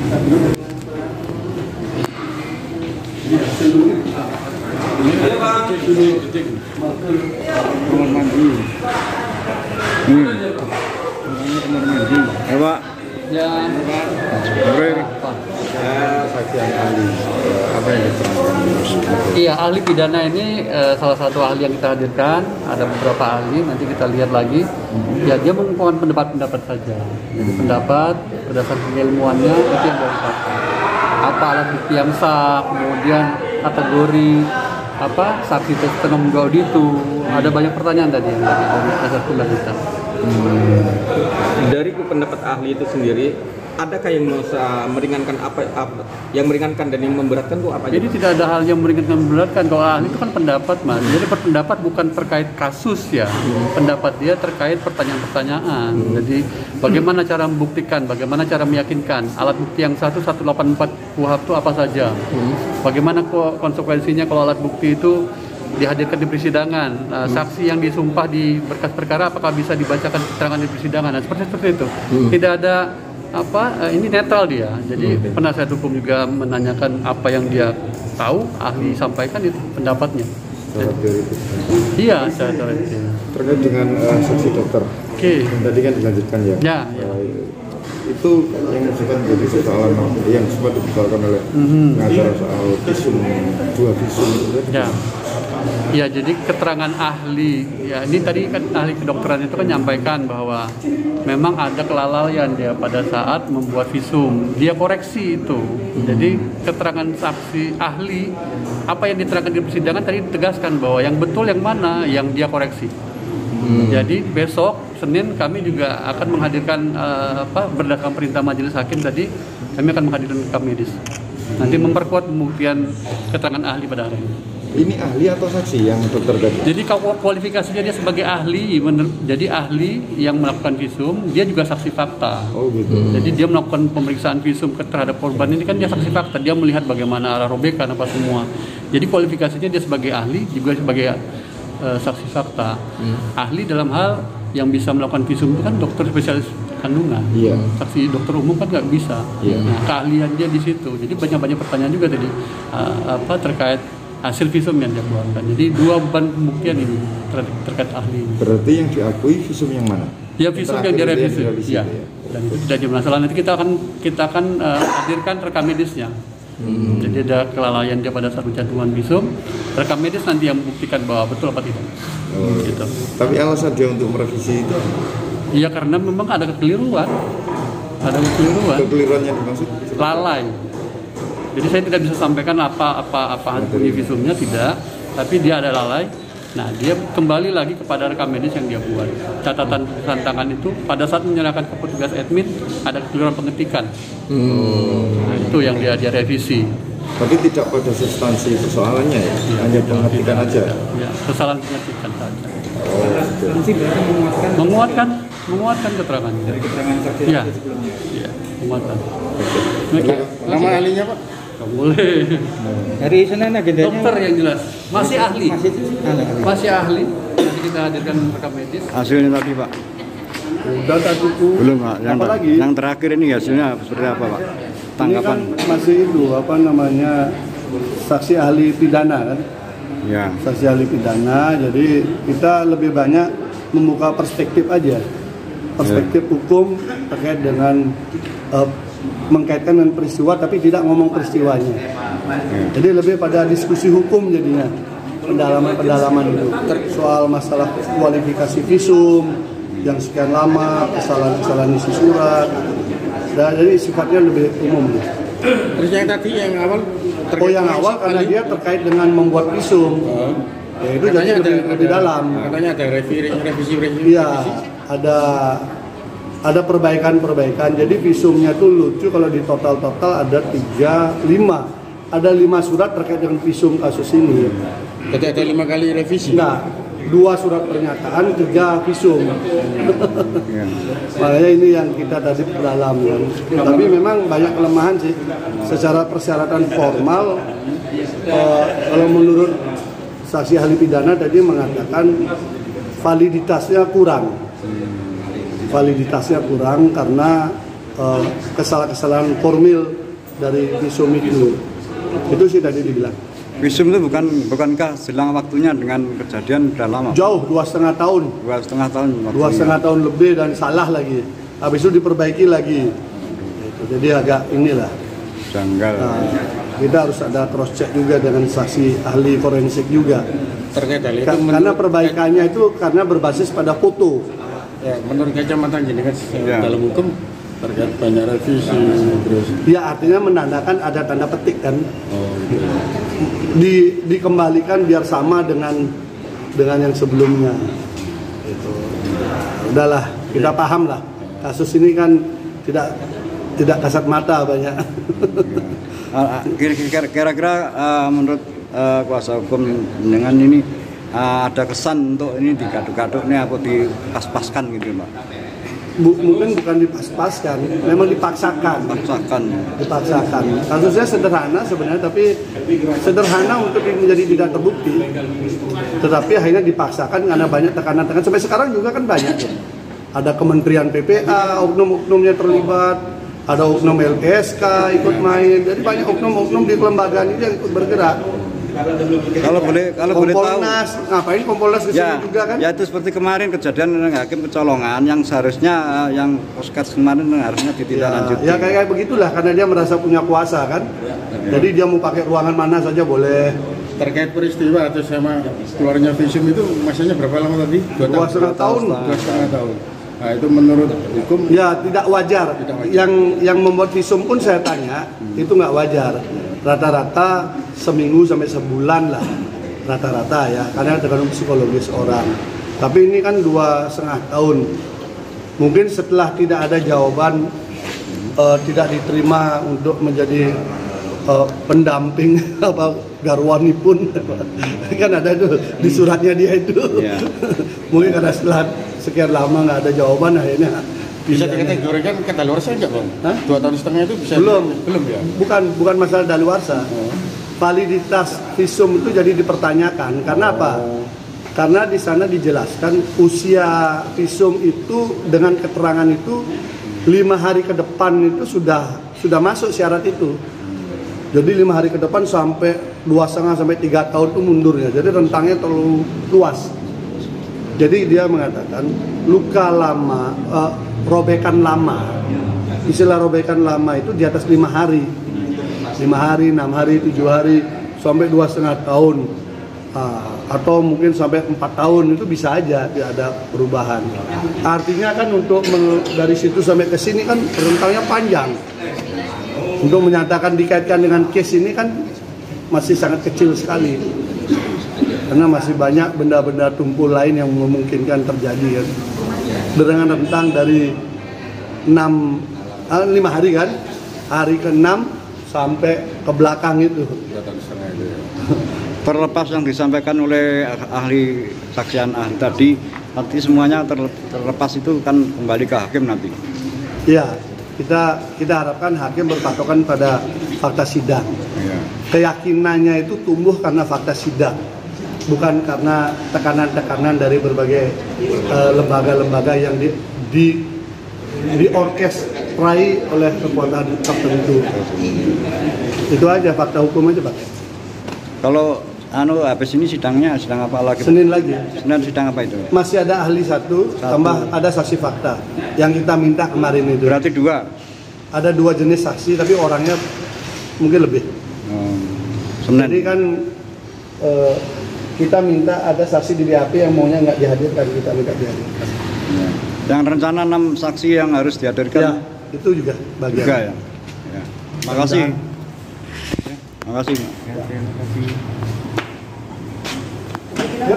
Ya Pak. Ya. Saksi ahli apa yang diterangkan? Iya, ahli pidana ini salah satu ahli yang kita hadirkan. Ada beberapa ahli, nanti kita lihat lagi. Ya, dia mengumpulkan pendapat-pendapat saja. Jadi pendapat berdasarkan keilmuannya itu yang diungkapkan. Apa alat bukti yang sah, kemudian kategori apa saksi tenomen itu. Ada banyak pertanyaan tadi yang dari dasar kuliah kita. Dari pendapat ahli itu sendiri, adakah yang meringankan apa yang meringankan dan yang memberatkan itu apa? Jadi tidak ada hal yang meringankan dan memberatkan. Kalau ahli itu kan pendapat, Mas. Jadi pendapat bukan terkait kasus ya. Pendapat dia terkait pertanyaan-pertanyaan. Jadi bagaimana cara membuktikan, bagaimana cara meyakinkan alat bukti yang 184 KUHP itu apa saja. Bagaimana konsekuensinya kalau alat bukti itu dihadirkan di persidangan, saksi yang disumpah di berkas perkara apakah bisa dibacakan keterangan di persidangan, nah, seperti itu. Tidak ada ini netral dia. Jadi penasihat hukum juga menanyakan apa yang dia tahu, ahli sampaikan itu pendapatnya. Secara teoritis. Iya, secara teoritis. Terkait dengan saksi dokter. Oke. Tadi kan dilanjutkan ya. Ya. Itu yang sempat menjadi persoalan yang sempat dibicarakan oleh pengacara soal visum, 2 visum itu. Ya. Ya, jadi keterangan ahli, ya ini tadi kan ahli kedokteran itu kan nyampaikan bahwa memang ada kelalaian dia pada saat membuat visum. Dia koreksi itu. Jadi keterangan saksi ahli, apa yang diterangkan di persidangan tadi ditegaskan bahwa yang betul yang mana yang dia koreksi. Jadi besok Senin kami juga akan menghadirkan berdasarkan perintah majelis hakim tadi kami akan menghadirkan rekam medis. Nanti memperkuat pembuktian keterangan ahli pada hari ini. Ini ahli atau saksi yang dokter tadi? Jadi kalau kualifikasinya dia sebagai ahli, jadi ahli yang melakukan visum, dia juga saksi fakta. Oh gitu. Jadi dia melakukan pemeriksaan visum terhadap korban ini kan dia saksi fakta, dia melihat bagaimana arah robekan apa semua. Jadi kualifikasinya dia sebagai ahli juga sebagai saksi fakta. Ahli dalam hal yang bisa melakukan visum itu kan dokter spesialis kandungan. Iya. Saksi dokter umum kan nggak bisa. Iya. Nah, keahlian dia di situ. Jadi banyak pertanyaan juga tadi terkait hasil visum yang dia keluarkan. Jadi 2 beban pembuktian ini terkait ahli. Berarti yang diakui visum yang mana? Ya visum yang direvisi. Ya. Ya. Dan itu tidak jadi masalah. Nanti kita akan hadirkan rekam medisnya. Jadi ada kelalaian dia pada saat pencantuman visum. Rekam medis nanti yang membuktikan bahwa betul apa tidak. Gitu. Tapi alasan dia untuk merevisi itu? Iya karena memang ada kekeliruan. Kekeliruan yang dimaksud? Lalai. Jadi saya tidak bisa sampaikan apa bunyi visumnya tidak, tapi dia ada lalai. Nah, dia kembali lagi kepada rekam medis yang dia buat. Catatan tulisan tangan itu pada saat menyerahkan ke petugas admin ada kekeliruan pengetikan. Nah, itu yang dia revisi. Tapi tidak pada substansi persoalannya ya, hanya pengetikan aja. Ya, kesalahan pengetikan saja. Oh, Menguatkan keterangannya. Dari keterangan saksi Iya. sebelumnya. Iya, menguatkan. Nama ahlinya Pak? Nggak boleh. Hari Senin agendanya. Dokter yang jelas. Masih ahli. Masih Ahli. Nanti kita hadirkan rekam medis. Hasilnya tadi Pak? Udah tadi Belum Pak. Yang terakhir ini hasilnya seperti apa Pak? Tanggapan? Ini kan masih itu saksi ahli pidana kan? Ya. Saksi ahli pidana. Jadi kita lebih banyak membuka perspektif aja. Perspektif hukum terkait dengan mengkaitkan dengan peristiwa tapi tidak ngomong peristiwanya. Jadi lebih pada diskusi hukum jadinya. Pendalaman itu. Soal masalah kualifikasi visum yang sekian lama, kesalahan isi surat. Dan jadi sifatnya lebih umum. Terus yang tadi yang awal yang awal karena dia terkait dengan membuat visum. Ya itu jadi lebih dalam. Katanya ada revisi. Iya, ada perbaikan. Jadi visumnya tuh lucu kalau di total ada 5. Ada 5 surat terkait dengan visum kasus ini. Jadi ada 5 kali revisi. Nah, 2 surat pernyataan, 3 visum. Makanya ini yang kita tadi perdalam kan. Tapi memang banyak kelemahan sih. Secara persyaratan formal, kalau menurut saksi ahli pidana tadi mengatakan validitasnya kurang karena kesalahan-kesalahan formil dari visum itu sih tadi dibilang. Visum itu bukankah selang waktunya dengan kejadian sudah lama? Jauh 2,5 tahun. 2,5 tahun. 2,5 tahun lebih dan salah lagi. Habis itu diperbaiki lagi. Gitu. Jadi agak inilah. Janggal. Nah, kita harus ada cross check juga dengan saksi ahli forensik juga. Terkait hal itu Karena perbaikannya itu karena berbasis pada foto. ya, menurut kacamata jenengan dalam hukum terkait banyak revisi terus. Ya artinya menandakan ada tanda petik kan. Dikembalikan biar sama dengan yang sebelumnya. Gitu. Udahlah, kita paham lah. Kasus ini kan tidak kasat mata banyak. Kira-kira menurut kuasa hukum dengan ini ada kesan untuk ini digaduk-gaduk nih apa dipas-paskan gitu Pak? Mungkin bukan dipas-paskan, memang dipaksakan. Dipaksakan. Kasusnya sederhana sebenarnya, tapi sederhana untuk menjadi tidak terbukti. Tetapi akhirnya dipaksakan karena banyak tekanan-tekanan. Sampai sekarang juga kan banyak ya. Ada Kementerian PPA, oknum-oknumnya terlibat, ada oknum LPSK ikut main. Jadi banyak oknum-oknum di kelembagaan ini yang ikut bergerak. Kalau boleh tahu, ngapain Kompolnas di sini juga kan? Ya itu seperti kemarin kejadian hakim kecolongan yang seharusnya yang Oscars kemarin harusnya ditindaklanjuti. Ya kayak begitulah karena dia merasa punya kuasa kan. Jadi dia mau pakai ruangan mana saja boleh. Terkait peristiwa atau sama keluarnya visum itu masanya berapa lama tadi? 2,5 tahun. 2,5 tahun. Nah itu menurut hukum ya tidak wajar. Yang membuat visum pun saya tanya itu nggak wajar. Rata-rata seminggu sampai sebulan lah rata-rata ya, karena tergantung psikologis orang. Tapi ini kan 2,5 tahun. Mungkin setelah tidak ada jawaban, tidak diterima untuk menjadi pendamping apa garwani pun kan ada itu di suratnya dia itu. Mungkin karena setelah sekian lama nggak ada jawaban akhirnya bisa dikategorikan kadaluarsa enggak Bang? 2,5 tahun itu bisa belum ya? Bukan masalah daluarsa. Validitas visum itu jadi dipertanyakan karena apa? Karena di sana dijelaskan usia visum itu dengan keterangan itu 5 hari ke depan itu sudah masuk syarat itu. Jadi 5 hari ke depan sampai 2,5 sampai 3 tahun itu mundurnya. Jadi rentangnya terlalu luas. Jadi dia mengatakan luka lama, robekan lama. Istilah robekan lama itu di atas 5 hari. 5 hari, 6 hari, 7 hari, sampai 2,5 tahun. Atau mungkin sampai 4 tahun itu bisa aja tidak ada perubahan. Artinya kan untuk dari situ sampai ke sini kan rentangnya panjang. Untuk menyatakan dikaitkan dengan case ini kan masih sangat kecil sekali. Karena masih banyak benda-benda tumpul lain yang memungkinkan terjadi kan. Dengan rentang dari 5 hari kan, hari ke-6 sampai ke belakang itu. Terlepas yang disampaikan oleh ahli saksian ahli tadi, nanti semuanya terlepas itu kan kembali ke hakim nanti. Iya, kita harapkan hakim berpatokan pada fakta sidang. Keyakinannya itu tumbuh karena fakta sidang, bukan karena tekanan-tekanan dari berbagai lembaga-lembaga yang diorkestrai oleh kekuatan tertentu. Itu aja fakta hukum aja Pak. Kalau habis ini sidang apa lagi? Senin lagi. Senin sidang apa itu? Masih ada ahli satu, tambah ada saksi fakta yang kita minta kemarin itu. Berarti 2. Ada 2 jenis saksi tapi orangnya mungkin lebih. Jadi kan kita minta ada saksi di BAP yang maunya nggak dihadirkan, kita minta dihadirkan. Yang rencana 6 saksi yang harus dihadirkan ya, itu juga bagian. Juga ya. Makasih. Makasih. Ya.